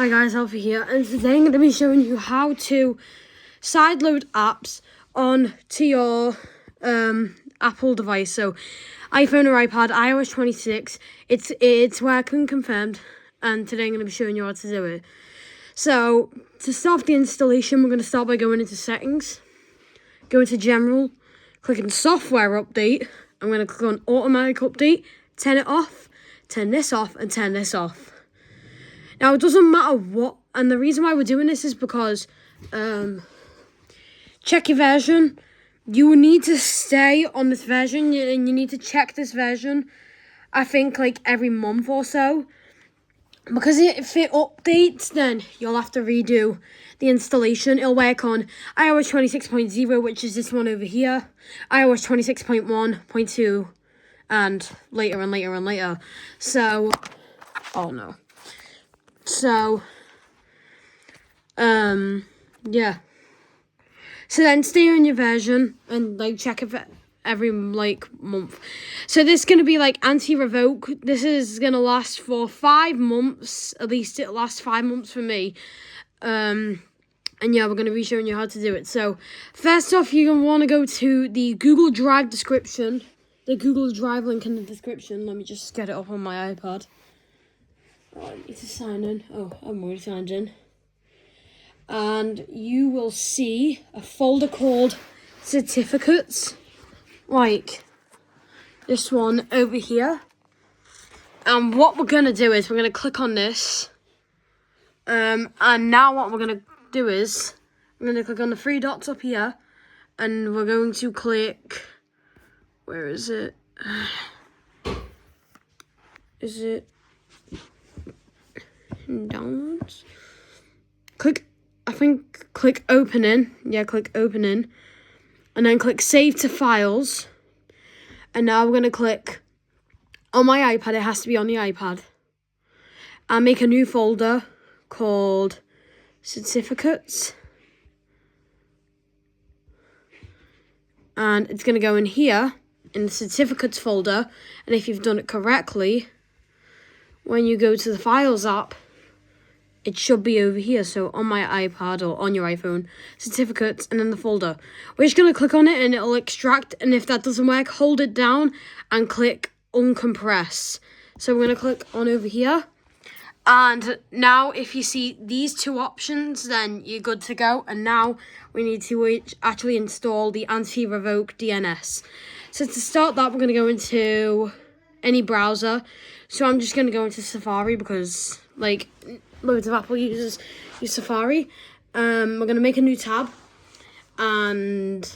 Hi guys, Alpha here, and today I'm going to be showing you how to sideload apps onto your Apple device. So, iPhone or iPad, iOS 26. It's working confirmed, and today I'm going to be showing you how to do it. So, to start the installation, we're going to start by going into Settings, go into General, clicking Software Update. I'm going to click on Automatic Update, turn it off, turn this off, and turn this off. Now, it doesn't matter what, and the reason why we're doing this is because, check your version. You will need to stay on this version, and you need to check this version, I think, like, every month or so. Because if it updates, then you'll have to redo the installation. It'll work on iOS 26.0, which is this one over here, iOS 26.1.2, and later and later and later. So, oh no. So, yeah. So then stay on your version and, like, check it every, like, month. So this is going to be, like, anti-revoke. This is going to last for 5 months. At least it lasts 5 months for me. And, yeah, we're going to be showing you how to do it. So, first off, you're going to want to go to the Google Drive description. The Google Drive link in the description. Let me just get it up on my iPad. Oh, I need to sign in. Oh, I'm already signed in. And you will see a folder called Certificates, like this one over here. And what we're going to do is we're going to click on this. And now what we're going to do is I'm going to click on the 3 dots up here. And we're going to click, where is it? Is it downloads? Click opening. Yeah, click opening. And then click save to files. And now we're going to click on my iPad. It has to be on the iPad. And make a new folder called Certificates. And it's going to go in here in the Certificates folder. And if you've done it correctly, when you go to the Files app, it should be over here. So on my iPad or on your iPhone, Certificates, and then the folder. We're just going to click on it and it'll extract. And if that doesn't work, hold it down and click uncompress. So we're going to click on over here. And now if you see these 2 options, then you're good to go. And now we need to actually install the anti-revoke DNS. So to start that, we're going to go into any browser. So I'm just going to go into Safari because, like, loads of Apple users use Safari. We're going to make a new tab. And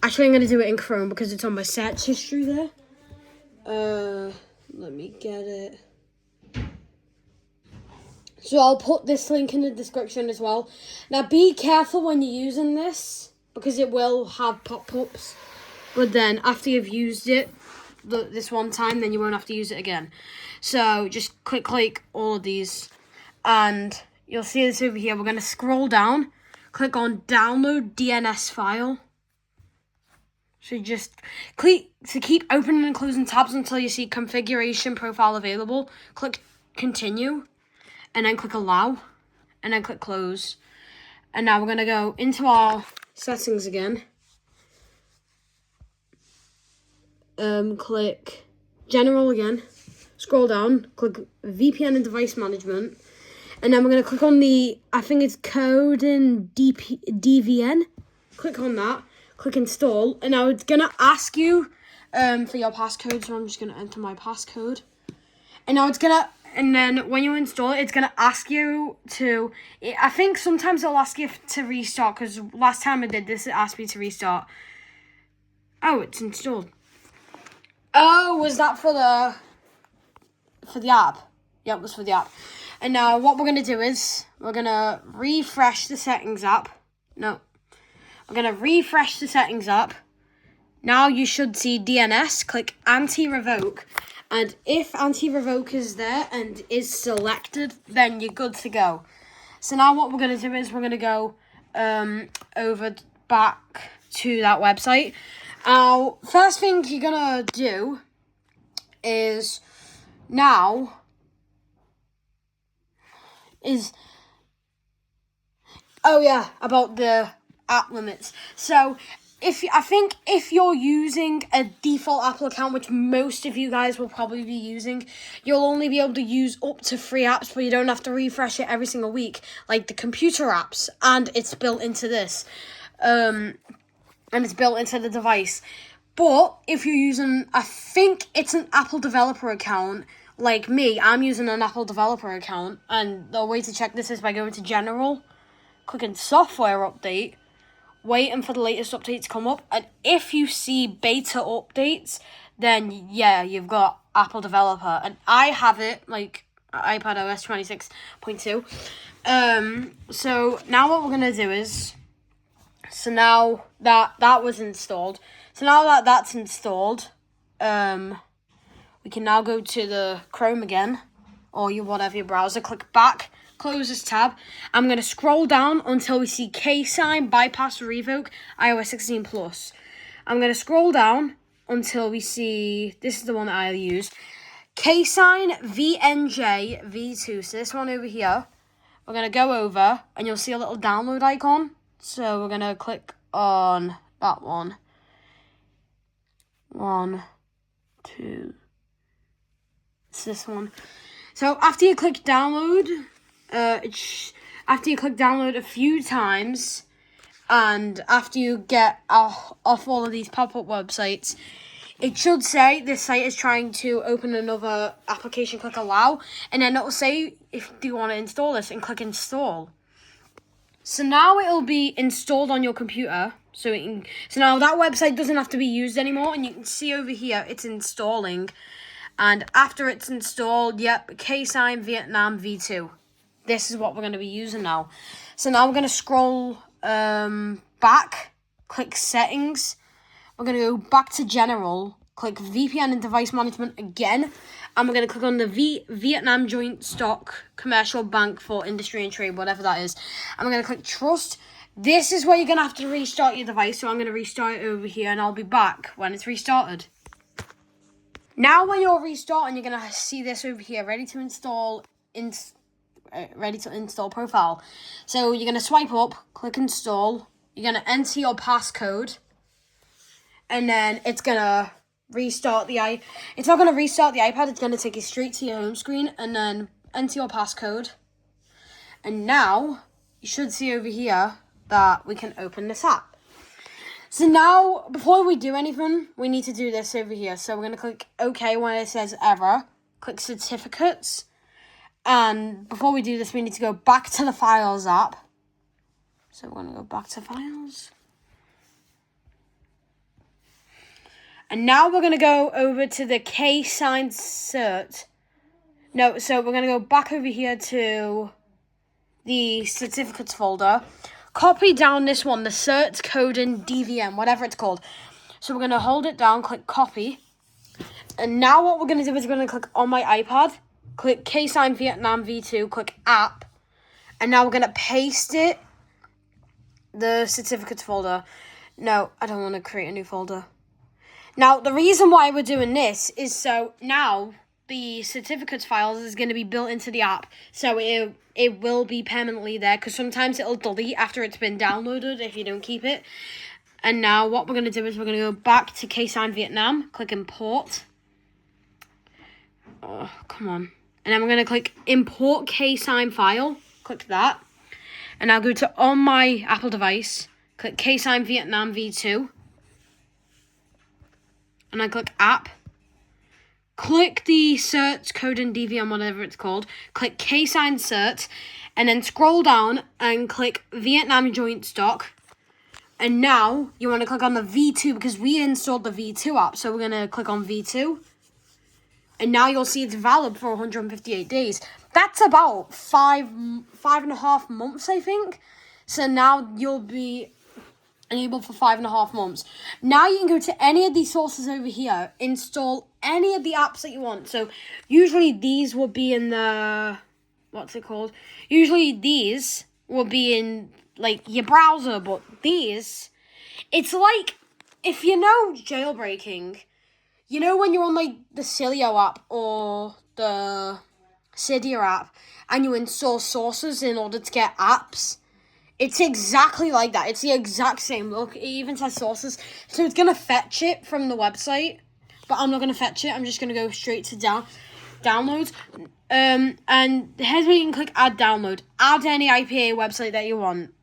actually, I'm going to do it in Chrome because it's on my search history there. Let me get it. So I'll put this link in the description as well. Now, be careful when you're using this because it will have pop-ups. But then after you've used it this one time, then you won't have to use it again. So just click like all of these. And you'll see this over here. We're going to scroll down. Click on download DNS file. So just click to keep opening and closing tabs until you see configuration profile available. Click continue. And then click allow. And then click close. And now we're going to go into our settings again. Click general again. Scroll down. Click VPN and device management. And then we're going to click on the, I think it's code and DVN. Click on that. Click install. And now it's going to ask you for your passcode. So I'm just going to enter my passcode. And now it's going to, and then when you install it, it's going to ask you to, I think sometimes it'll ask you to restart. Because last time I did this, it asked me to restart. Oh, it's installed. Oh, was that for the app? Yeah, it was for the app. And now what we're going to do is we're going to refresh the settings app. No. We're going to refresh the settings app. Now you should see DNS. Click anti-revoke. And if anti-revoke is there and is selected, then you're good to go. So now what we're going to do is we're going to go over back to that website. Now, first thing you're going to do is now is Oh yeah, about the app limits. So I think if you're using a default Apple account, which most of you guys will probably be using, you'll only be able to use up to 3 apps, but you don't have to refresh it every single week, like the computer apps, and it's built into this. And it's built into the device. But if you're using, I think it's an Apple developer account, like me, I'm using an Apple developer account, and the way to check this is by going to General, clicking Software Update, waiting for the latest update to come up, and if you see beta updates, then yeah, you've got Apple developer, and I have it, like, iPad OS 26.2. So now what we're going to do is, so now that was installed, so now that that's installed, we can now go to the Chrome again, or whatever your browser, click back, close this tab. I'm going to scroll down until we see K-Sign, Bypass, Revoke, iOS 16 Plus. I'm going to scroll down until we see, this is the one that I use, K-Sign, VNJ, V2, so this one over here. We're going to go over, and you'll see a little download icon. So we're going to click on that one. 1, 2. It's this one. So after you click download, after you click download a few times, and after you get off all of these pop-up websites, it should say this site is trying to open another application, click allow, and then it will say if you want to install this, and click install. So now it'll be installed on your computer. So now that website doesn't have to be used anymore, and you can see over here it's installing. And after it's installed, yep, K-Sign Vietnam V2. This is what we're going to be using now. So now we're going to scroll back, click settings. We're going to go back to general, click VPN and device management again. And we're going to click on the Vietnam Joint Stock Commercial Bank for Industry and Trade, whatever that is. And we're going to click trust. This is where you're going to have to restart your device. So I'm going to restart it over here, and I'll be back when it's restarted. Now when you're restarting, you're going to see this over here, ready to install profile. So you're going to swipe up, click install. You're going to enter your passcode. And then it's going to restart it's not going to restart the iPad. It's going to take you straight to your home screen, and then enter your passcode. And now you should see over here that we can open this app. So now, before we do anything, we need to do this over here. So we're going to click OK when it says error. Click certificates. And before we do this, we need to go back to the Files app. So we're going to go back to Files. And now we're going to go over to the K-Sign cert. No, so we're going to go back over here to the certificates folder. Copy down this one, the cert code in DVM, whatever it's called. So we're going to hold it down, click copy. And now what we're going to do is we're going to click on my iPad, click K-Sign Vietnam V2, click app. And now we're going to paste it, the certificates folder. No, I don't want to create a new folder. Now, the reason why we're doing this is so now the certificates files is going to be built into the app. So it will be permanently there, because sometimes it'll delete after it's been downloaded if you don't keep it. And now what we're going to do is we're going to go back to K-Sign Vietnam, click import. Oh, come on. And then we're going to click import K-Sign file, click that. And I'll go to on my Apple device, click K-Sign Vietnam V2. And I click app. Click the cert code in DVM, whatever it's called. Click K-Sign cert. And then scroll down and click Vietnam Joint Stock. And now you want to click on the V2 because we installed the V2 app. So we're going to click on V2. And now you'll see it's valid for 158 days. That's about 5.5 months, I think. So now you'll be enabled for 5.5 months. Now you can go to any of these sources over here, install any of the apps that you want. So usually these will be in the, what's it called? Usually these will be in like your browser, but these, it's like, if you know jailbreaking, you know when you're on like the Cilio app or the Cydia app and you install sources in order to get apps, It's exactly like that. It's the exact same. Look, it even says sources. So it's going to fetch it from the website. But I'm not going to fetch it. I'm just going to go straight to downloads. And here's where you can click add download. Add any IPA website that you want.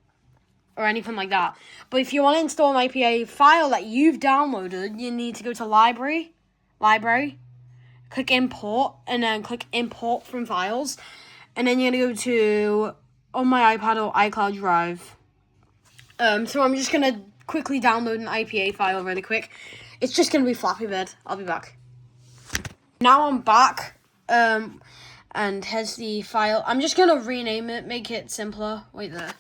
Or anything like that. But if you want to install an IPA file that you've downloaded, you need to go to library. Click import. And then click import from files. And then you're going to go to on my iPad or iCloud Drive. So I'm just going to quickly download an IPA file really quick. It's just going to be Flappy Bird. I'll be back. Now I'm back. And here's the file. I'm just going to rename it, make it simpler. Wait there.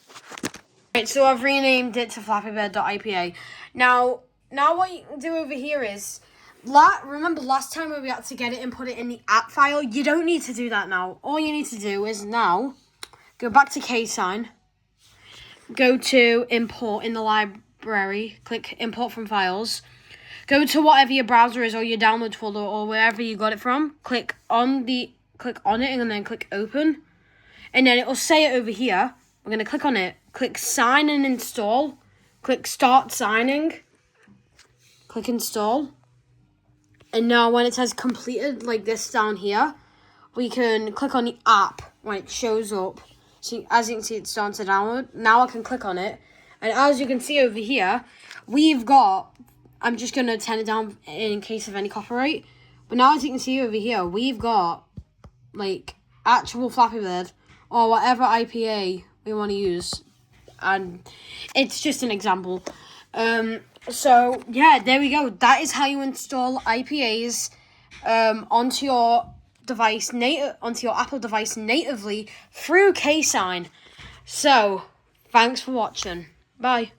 Right, so I've renamed it to flappybird.ipa. Now what you can do over here is, remember last time where we had to get it and put it in the app file? You don't need to do that now. All you need to do is now go back to KSign, go to import in the library, click import from files, go to whatever your browser is or your download folder or wherever you got it from, click on it and then click open, and then it will say it over here. We're going to click on it, click sign and install, click start signing, click install, and now when it says completed like this down here, we can click on the app when it shows up. So as you can see, it's starting to download. Now I can click on it. And as you can see over here, we've got, I'm just going to turn it down in case of any copyright. But now as you can see over here, we've got like actual Flappy Bird or whatever IPA we want to use. And it's just an example. So yeah, there we go. That is how you install IPAs onto your device onto your Apple device natively through KSign. So thanks for watching. Bye.